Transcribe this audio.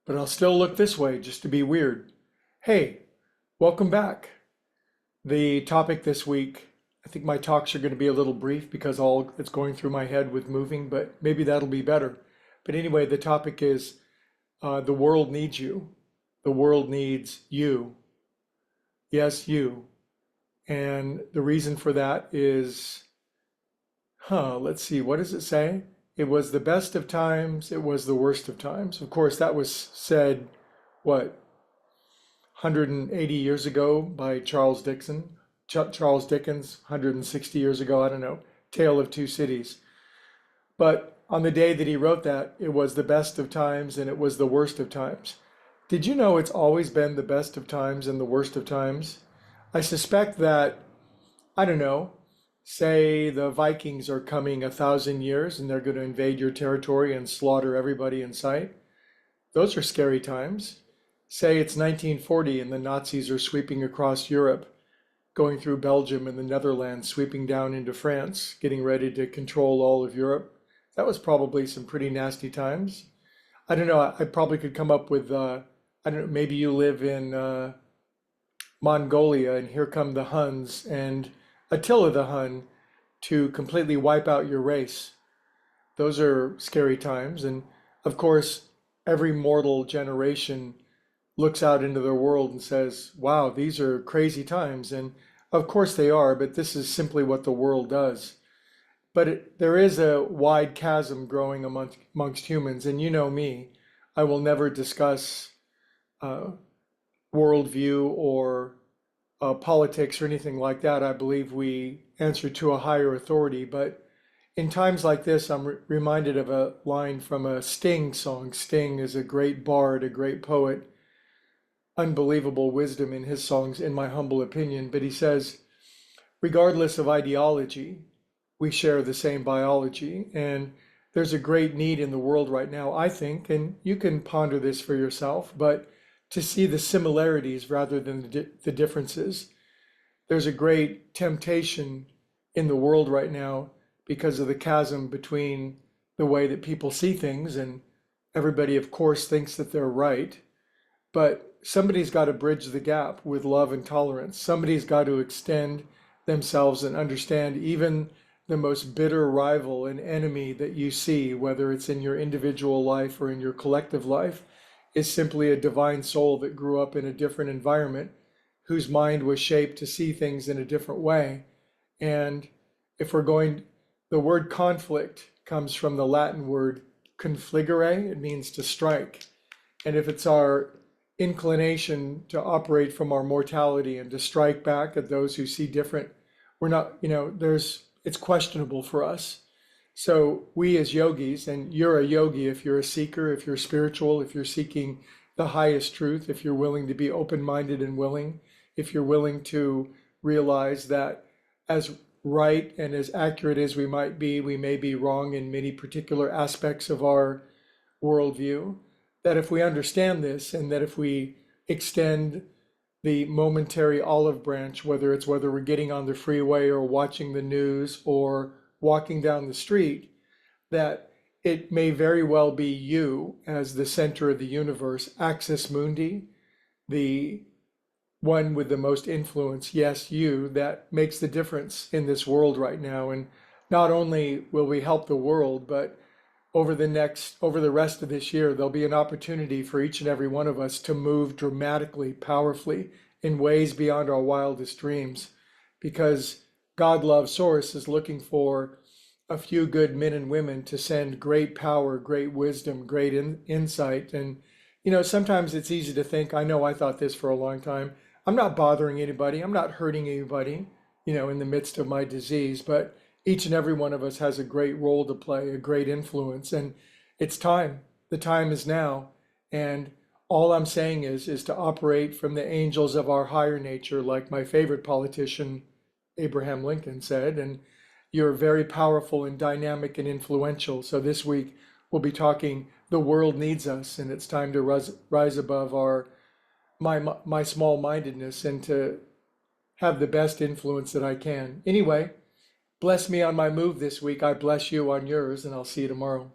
but I'll still look this way just to be weird. Hey, welcome back. The topic this week, I think my talks are going to be a little brief because all that's going through my head with moving, but maybe that'll be better. But anyway, the topic is the world needs you. The world needs you. Yes, you. And the reason for that is, let's see, what does it say? It was the best of times, it was the worst of times. Of course, that was said, what, 180 years ago by Charles Dickens, 160 years ago, I don't know, Tale of Two Cities. But on the day that he wrote that, it was the best of times and it was the worst of times. Did you know it's always been the best of times and the worst of times? I suspect that, I don't know, say the Vikings are coming 1,000 years and they're going to invade your territory and slaughter everybody in sight. Those are scary times. Say it's 1940 and the Nazis are sweeping across Europe, going through Belgium and the Netherlands, sweeping down into France, getting ready to control all of Europe. That was probably some pretty nasty times. I don't know, I probably could come up with, I don't know, maybe you live in Mongolia and here come the Huns and Attila the Hun to completely wipe out your race. Those are scary times. And of course, every mortal generation looks out into their world and says, wow, these are crazy times. And of course they are, but this is simply what the world does. But there is a wide chasm growing amongst humans. And you know me, I will never discuss worldview or politics or anything like that. I believe we answer to a higher authority. But in times like this, I'm reminded of a line from a Sting song. Sting is a great bard, a great poet, unbelievable wisdom in his songs, in my humble opinion. But he says, regardless of ideology, we share the same biology. And there's a great need in the world right now, I think, and you can ponder this for yourself, but to see the similarities rather than the differences. There's a great temptation in the world right now because of the chasm between the way that people see things, and everybody, of course, thinks that they're right. But somebody's got to bridge the gap with love and tolerance. Somebody's got to extend themselves and understand even the most bitter rival and enemy that you see, whether it's in your individual life or in your collective life, is simply a divine soul that grew up in a different environment, whose mind was shaped to see things in a different way. And if we're going, the word conflict comes from the Latin word confligere, it means to strike. And if it's our inclination to operate from our mortality and to strike back at those who see different, we're not, it's questionable for us. So we as yogis, and you're a yogi if you're a seeker, if you're spiritual, if you're seeking the highest truth, if you're willing to be open-minded and willing, if you're willing to realize that as right and as accurate as we might be, we may be wrong in many particular aspects of our worldview, that if we understand this and that if we extend the momentary olive branch, whether we're getting on the freeway or watching the news or walking down the street, that it may very well be you as the center of the universe, axis mundi, the one with the most influence, yes, you, that makes the difference in this world right now. And not only will we help the world, but over the rest of this year, there'll be an opportunity for each and every one of us to move dramatically, powerfully, in ways beyond our wildest dreams, because God Love Source is looking for a few good men and women to send great power, great wisdom, great insight. And, sometimes it's easy to think, I know I thought this for a long time, I'm not bothering anybody, I'm not hurting anybody, in the midst of my disease, but each and every one of us has a great role to play, a great influence, and it's time. The time is now. And all I'm saying is to operate from the angels of our higher nature, like my favorite politician, Abraham Lincoln, said. And you're very powerful and dynamic and influential. So this week we'll be talking, the world needs us, and it's time to rise above my small-mindedness and to have the best influence that I can. Anyway, bless me on my move this week. I bless you on yours, and I'll see you tomorrow.